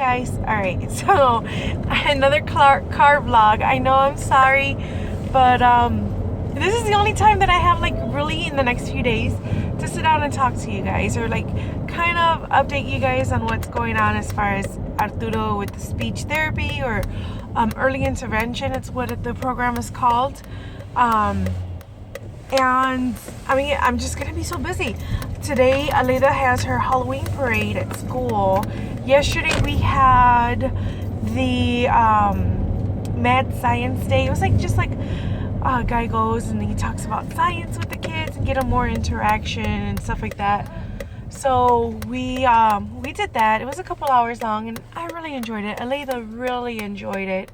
guys. Alright, so another car vlog. I know, I'm sorry, but this is the only time that I have, like, really in the next few days to sit down and talk to you guys, or like kind of update you guys on what's going on as far as Arturo with the speech therapy, or early intervention. It's what the program is called. And I mean, I'm just gonna be so busy. Today, Aleda has her Halloween parade at school. Yesterday, we had the Mad Science Day. It was like just like a guy goes and he talks about science with the kids and get them more interaction and stuff like that. So we did that. It was a couple hours long, and I really enjoyed it. Aleda really enjoyed it.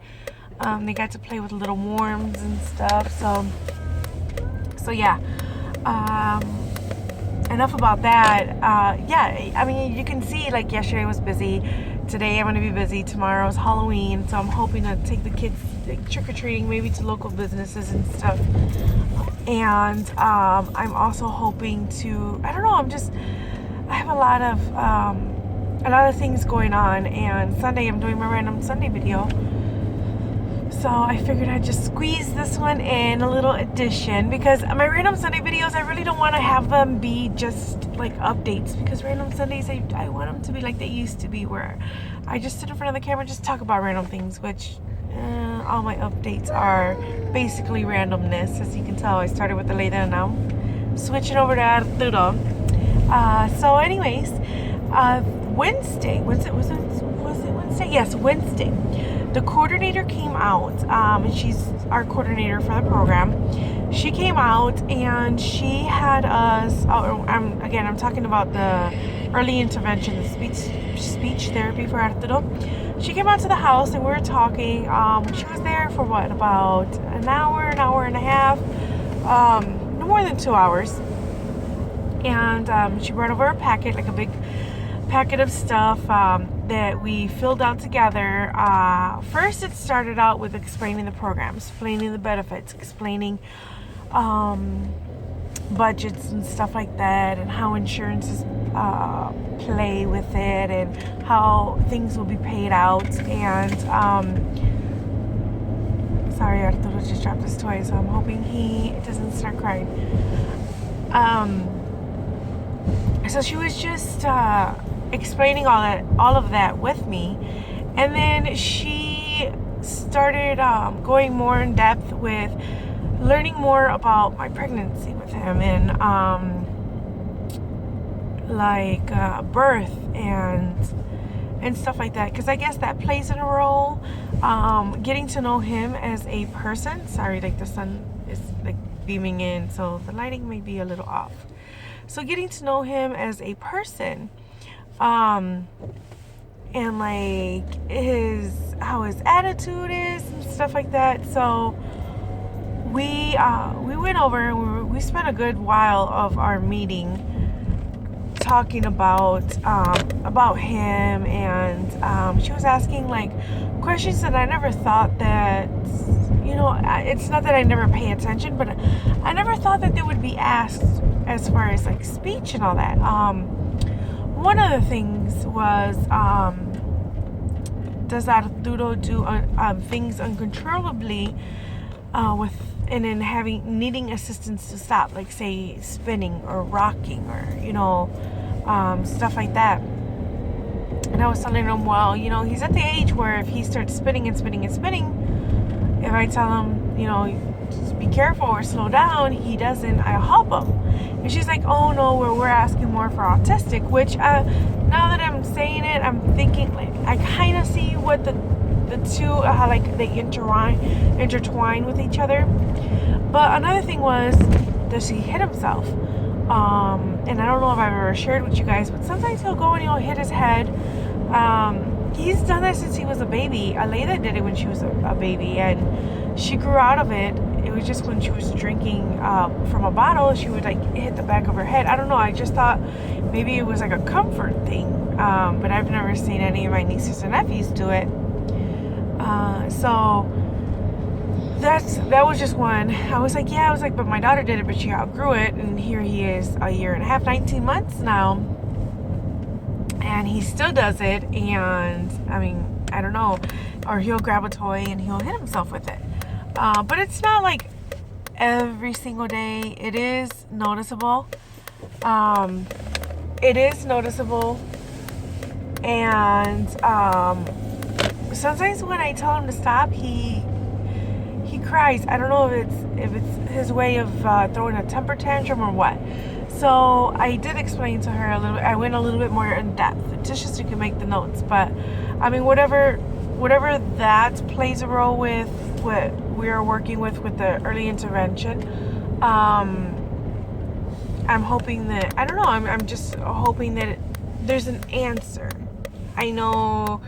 They got to play with little worms and stuff. So yeah. Enough about that. Yeah, I mean, you can see, like, yesterday was busy. Today I'm going to be busy. Tomorrow's Halloween, so I'm hoping to take the kids, like, trick-or-treating, maybe to local businesses and stuff. And I'm also hoping to, I don't know, I have a lot of things going on. And Sunday I'm doing my random Sunday video. So I figured I'd just squeeze this one in, a little addition, because my random Sunday videos, I really don't want to have them be just like updates, because random Sundays, I want them to be like they used to be, where I just sit in front of the camera and just talk about random things, which all my updates are basically randomness. As you can tell, I started with Aleda and now I'm switching over to Arturo. So anyways, Wednesday, was it Wednesday? Yes, Wednesday. The coordinator came out, and she's our coordinator for the program. She came out and she had us, I'm talking about the early intervention, the speech therapy for Arturo. She came out to the house and we were talking. She was there for what, about an hour and a half, no more than 2 hours. And she brought over a packet, like a big packet of stuff that we filled out together. First, it started out with explaining the program, explaining the benefits, explaining budgets and stuff like that, and how insurances play with it, and how things will be paid out. And sorry, Arturo just dropped his toy, so I'm hoping he doesn't start crying. So she was just explaining all of that with me, and then she started going more in depth with learning more about my pregnancy with him, and birth and stuff like that, because I guess that plays in a role. Getting to know him as a person. Sorry, like the sun is like beaming in, so the lighting may be a little off. So getting to know him as a person, and like how his attitude is and stuff like that. So we went over and we spent a good while of our meeting talking about him, and she was asking like questions that I never thought that, you know, it's not that I never pay attention, but I never thought that they would be asked as far as like speech and all that. One of the things was, does Arturo do things uncontrollably and then needing assistance to stop, like say spinning or rocking, or, you know, stuff like that. And I was telling him, well, you know, he's at the age where if he starts spinning and spinning and spinning, if I tell him, you know, just be careful or slow down, he doesn't, I'll help him. And she's like, oh no, we're asking more for autistic, which now that I'm saying it, I'm thinking, like, I kind of see what the two, how like they intertwine with each other. But another thing was, does he hit himself? And I don't know if I've ever shared with you guys, but sometimes he'll go and he'll hit his head. He's done that since he was a baby. Aleda did it when she was a baby, and she grew out of it. It was just when she was drinking from a bottle, she would like hit the back of her head. I don't know, I just thought maybe it was like a comfort thing, but I've never seen any of my nieces and nephews do it. So that was just one. I was like, but my daughter did it, but she outgrew it, and here he is, a year and a half, 19 months now. and he still does it. And I mean, I don't know, or he'll grab a toy and he'll hit himself with it. But it's not like every single day. It is noticeable. It is noticeable. And sometimes when I tell him to stop, he cries. I don't know if it's his way of throwing a temper tantrum or what. So I did explain to her a little bit. I went a little bit more in depth, just so you can make the notes. But I mean, whatever that plays a role with what we are working with the early intervention. I'm hoping that, I don't know, I'm just hoping that there's an answer. I know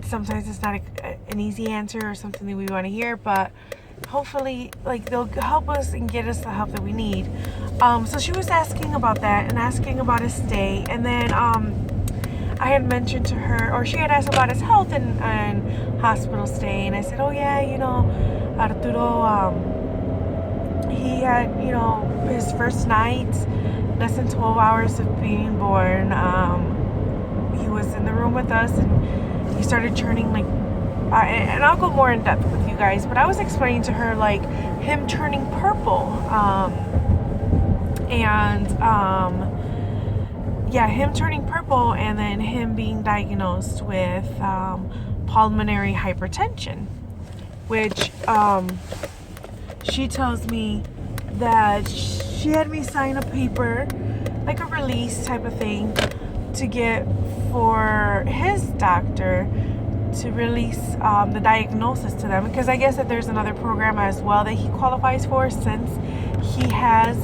sometimes it's not an easy answer or something that we want to hear, but hopefully, like, they'll help us and get us the help that we need. So she was asking about that and asking about his stay, and then I had mentioned to her, or she had asked about his health and hospital stay, and I said, oh yeah, you know, Arturo, he had, you know, his first night, less than 12 hours of being born. He was in the room with us, and he started turning, like, and I'll go more in depth with you guys, but I was explaining to her, like, him turning purple, yeah, him turning purple, and then him being diagnosed with pulmonary hypertension, which she tells me that she had me sign a paper, like a release type of thing, to get for his doctor to release the diagnosis to them, because I guess that there's another program as well that he qualifies for, since he has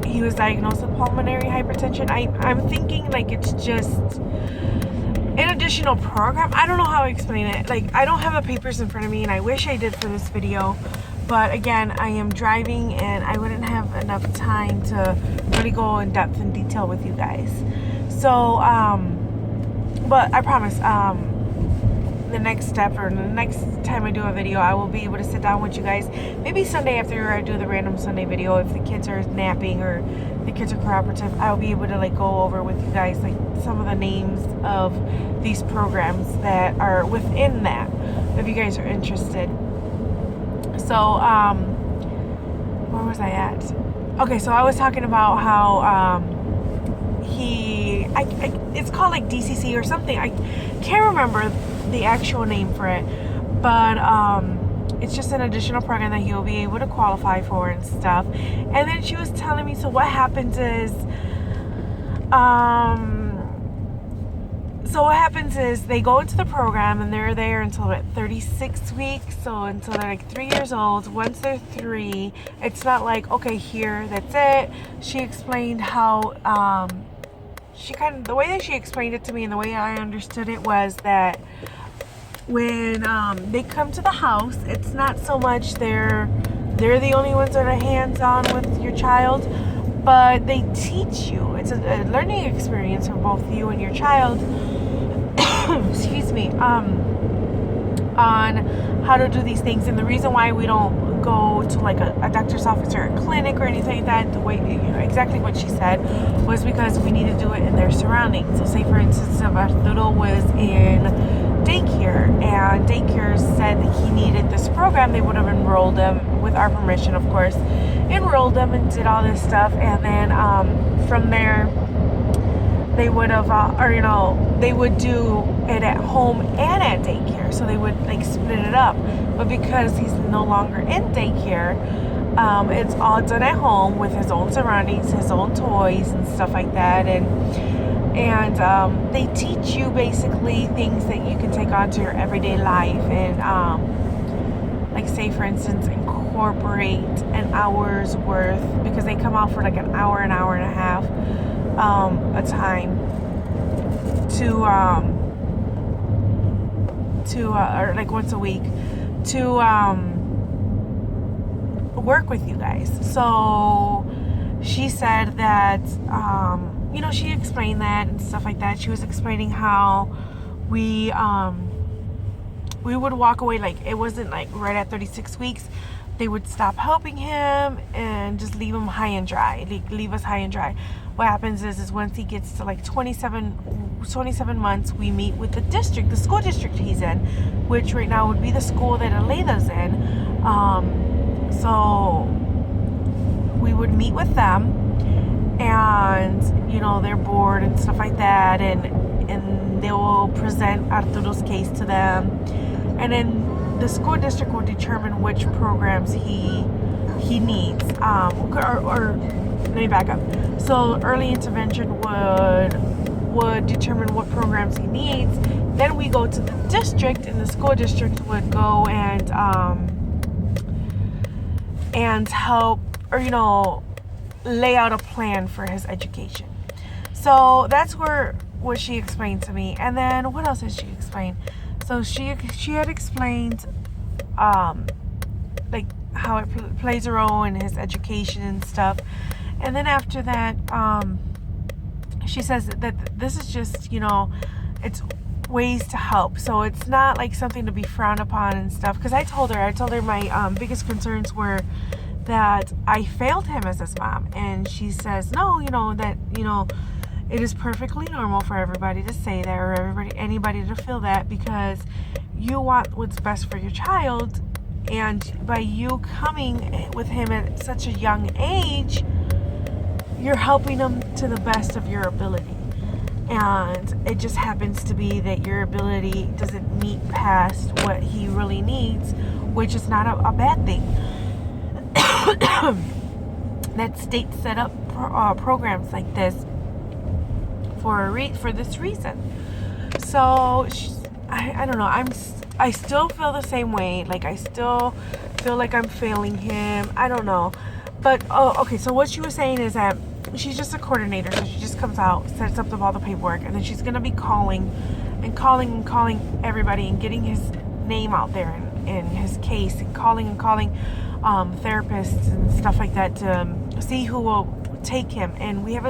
he was diagnosed with pulmonary hypertension. I'm thinking like it's just an additional program. I don't know how to explain it. Like, I don't have the papers in front of me, and I wish I did for this video, but again, I am driving and I wouldn't have enough time to really go in depth and detail with you guys. So but I promise, the next step, or the next time I do a video, I will be able to sit down with you guys. Maybe Sunday after I do the random Sunday video, if the kids are napping or the kids are cooperative, I'll be able to, like, go over with you guys, like, some of the names of these programs that are within that, if you guys are interested. So, where was I at? Okay, so I was talking about how, it's called like DCC or something. I can't remember the actual name for it, but it's just an additional program that he'll be able to qualify for and stuff. And then she was telling me, so what happens is they go into the program and they're there until about 36 weeks, so until they're like 3 years old. Once they're 3, it's not like, okay, here, that's it. She explained how the way that she explained it to me and the way I understood it was that when they come to the house, it's not so much they're the only ones that are hands-on with your child, but they teach you. It's a learning experience for both you and your child excuse me, on how to do these things. And the reason why we don't go to like a doctor's office or a clinic or anything like that, the way, you know, exactly what she said, was because we need to do it in their surroundings. So say for instance, if Arturo was in daycare and daycare said that he needed this program, they would have enrolled him, with our permission of course, enrolled him and did all this stuff, and then from there they would have they would do it at home and at daycare, so they would like split it up. But because he's no longer in daycare, it's all done at home with his own surroundings, his own toys and stuff like that, and they teach you basically things that you can take onto your everyday life, and like say for instance, incorporate an hour's worth, because they come out for like an hour and a half a time or like once a week to work with you guys. So she said that she explained that and stuff like that. She was explaining how we would walk away, like it wasn't like right at 36 weeks they would stop helping him and just leave him high and dry, leave us high and dry. what happens is once he gets to like 27 months, we meet with the school district he's in, which right now would be the school that Aleda's in. So we would meet with them, and they're bored and stuff like that, and they will present Arturo's case to them, and then the school district will determine which programs he needs. Or let me back up. So early intervention would determine what programs he needs. Then we go to the district, and the school district would go and help, or lay out a plan for his education. So that's what she explained to me. And then what else did she explain? So she had explained like how it plays a role in his education and stuff. And then after that, she says that this is just, it's ways to help. So it's not like something to be frowned upon and stuff. Because I told her my biggest concerns were that I failed him as his mom. And she says, no, that, it is perfectly normal for everybody to say that, or anybody to feel that, because you want what's best for your child. And by you coming with him at such a young age, you're helping him to the best of your ability. And it just happens to be that your ability doesn't meet past what he really needs, which is not a bad thing. That state set up programs like this for this reason. So I don't know. I still feel the same way. Like, I still feel like I'm failing him. I don't know. But okay. So what she was saying is that she's just a coordinator. So she just comes out, sets up all the paperwork, and then she's gonna be calling everybody and getting his name out there in his case, and calling therapists and stuff like that to see who will take him. And we have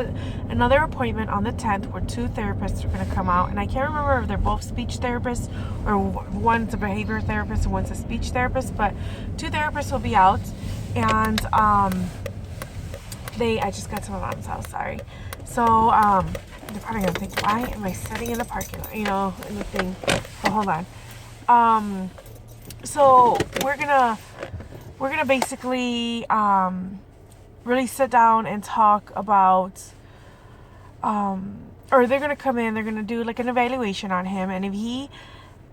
another appointment on the 10th where 2 therapists are going to come out, and I can't remember if they're both speech therapists or one's a behavior therapist and one's a speech therapist, but 2 therapists will be out. And I just got to my mom's house, sorry. So they're probably gonna think, why am I sitting in the parking lot, in the thing. So hold on. So we're gonna basically really sit down and talk about, or they're gonna come in, they're gonna do like an evaluation on him, and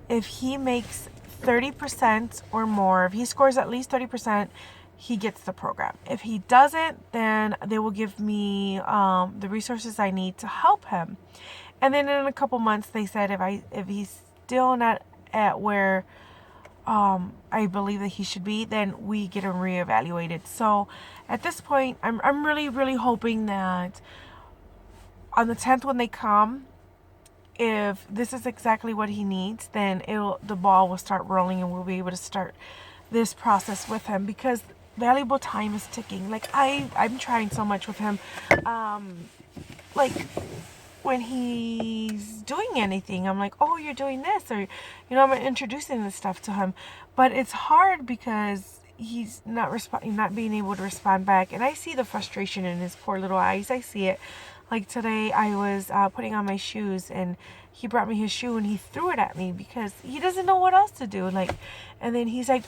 if he makes 30% or more, if he scores at least 30%, he gets the program. If he doesn't, then they will give me the resources I need to help him. And then in a couple months, they said if he's still not at where I believe that he should be, then we get him reevaluated. So at this point, I'm really, really hoping that on the 10th when they come, if this is exactly what he needs, then the ball will start rolling, and we'll be able to start this process with him, because valuable time is ticking. Like, I'm trying so much with him. Like, when he's doing anything, I'm like, oh, you're doing this, or I'm introducing this stuff to him, but it's hard because he's not being able to respond back, and I see the frustration in his poor little eyes. I see it. Like today, I was putting on my shoes, and he brought me his shoe, and he threw it at me because he doesn't know what else to do. Like, and then he's like,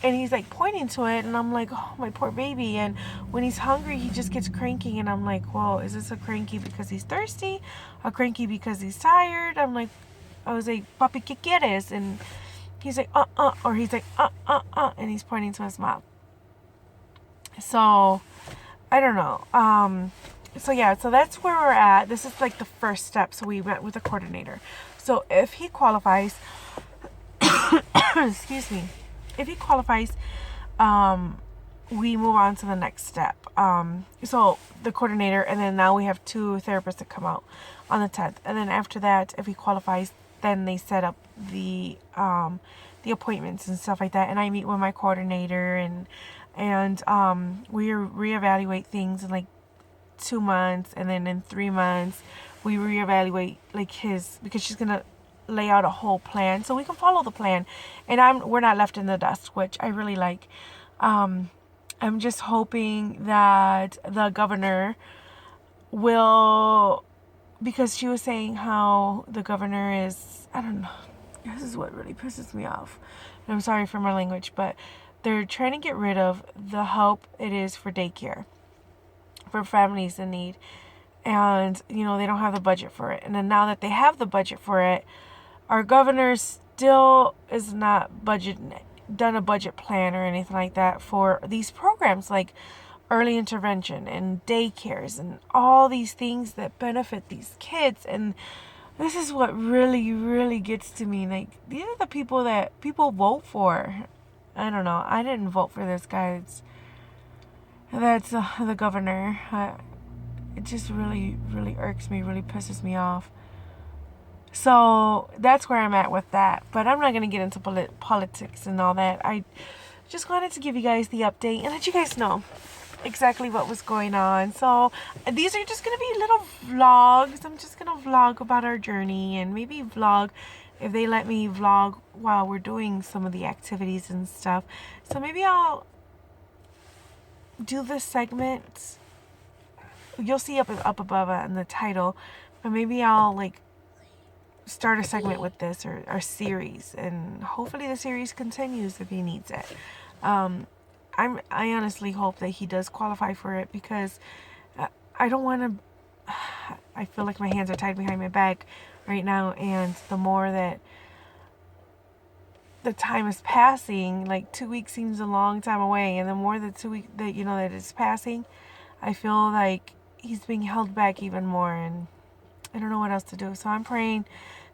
and he's like pointing to it, and I'm like, oh, my poor baby. And when he's hungry, he just gets cranky, and I'm like, well, is this a cranky because he's thirsty, a cranky because he's tired? I was like, papi, ¿qué quieres? And he's like, or he's like, and he's pointing to his mouth. So I don't know. So that's where we're at. This is like the first step. So we met with a coordinator. So if he qualifies, excuse me, if he qualifies, we move on to the next step. So the coordinator, and then now we have 2 therapists that come out on the 10th. And then after that, if he qualifies, then they set up the appointments and stuff like that. And I meet with my coordinator, and we reevaluate things in like 2 months, and then in 3 months we reevaluate because she's gonna lay out a whole plan so we can follow the plan, and we're not left in the dust, which I really like. I I'm just hoping that the governor will, because she was saying how the governor is, I don't know, this is what really pisses me off. And I'm sorry for my language, but they're trying to get rid of the help it is for daycare for families in need. And, you know, they don't have the budget for it. And then now that they have the budget for it, our governor still is not done a budget plan or anything like that for these programs like early intervention and daycares and all these things that benefit these kids. And this is what really, really gets to me. Like, these are the people that people vote for. I don't know. I didn't vote for this guy. That's the governor. It just really, really irks me, really pisses me off. So that's where I'm at with that. But I'm not going to get into politics and all that. I just wanted to give you guys the update and let you guys know exactly what was going on. So these are just going to be little vlogs. I'm just going to vlog about our journey and maybe vlog if they let me vlog while we're doing some of the activities and stuff. So maybe I'll do this segment. You'll see up above in the title. But maybe I'll like start a segment with this or a series, and hopefully the series continues if he needs it. I honestly hope that he does qualify for it, because I don't want to. I feel like my hands are tied behind my back right now, and the more that the time is passing, like 2 weeks seems a long time away, and the more that 2 weeks that that it's passing, I feel like he's being held back even more, and I don't know what else to do. So I'm praying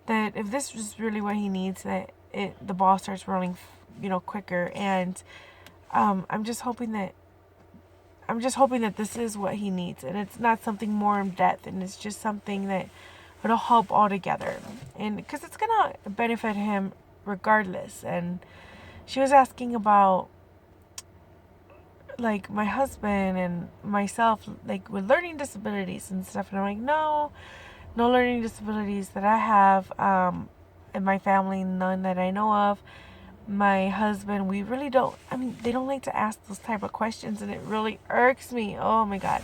that if this is really what he needs, that the ball starts rolling, quicker. And I'm just hoping that this is what he needs, and it's not something more in depth, and it's just something that it'll help all together, and because it's gonna benefit him regardless. And she was asking about like my husband and myself, like with learning disabilities and stuff, and I'm like, no learning disabilities that I have in my family, none that I know of. My husband, we really don't, they don't like to ask those type of questions, and it really irks me. Oh my God.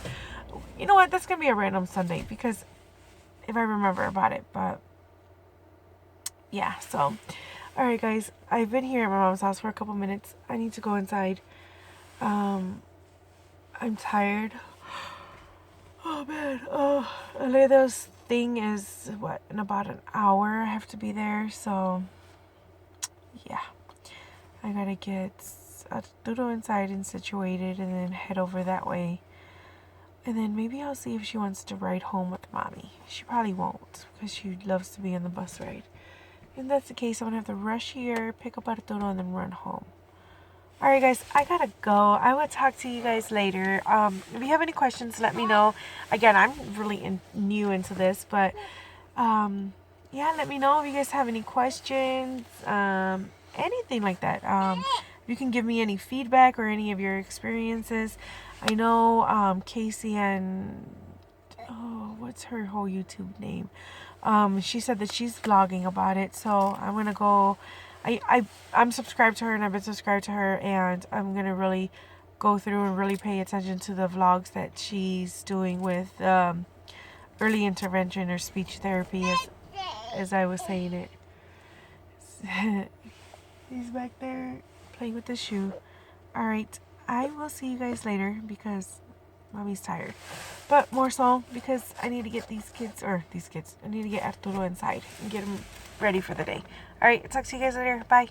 You know what? That's going to be a random Sunday, because if I remember about it, but yeah, so. Alright guys, I've been here at my mom's house for a couple minutes. I need to go inside. I'm tired. Oh man, Aleda's thing is, in about an hour I have to be there, so yeah. I gotta get Arturo inside and situated, and then head over that way. And then maybe I'll see if she wants to ride home with mommy. She probably won't, because she loves to be on the bus ride. If that's the case, I'm gonna have to rush here, pick up Arturo, and then run home. Alright guys, I gotta go. I will talk to you guys later. If you have any questions, let me know. Again, I'm really new into this, but yeah, let me know if you guys have any questions, anything like that. You can give me any feedback or any of your experiences. I know Casey and what's her whole YouTube name? She said that she's vlogging about it, so I'm gonna go. I'm subscribed to her, and I've been subscribed to her, and I'm going to really go through and really pay attention to the vlogs that she's doing with early intervention or speech therapy, as I was saying it. He's back there playing with the shoe. Alright, I will see you guys later, because mommy's tired. But more so because I need to get I need to get Arturo inside and get him ready for the day. Alright, talk to you guys later. Bye.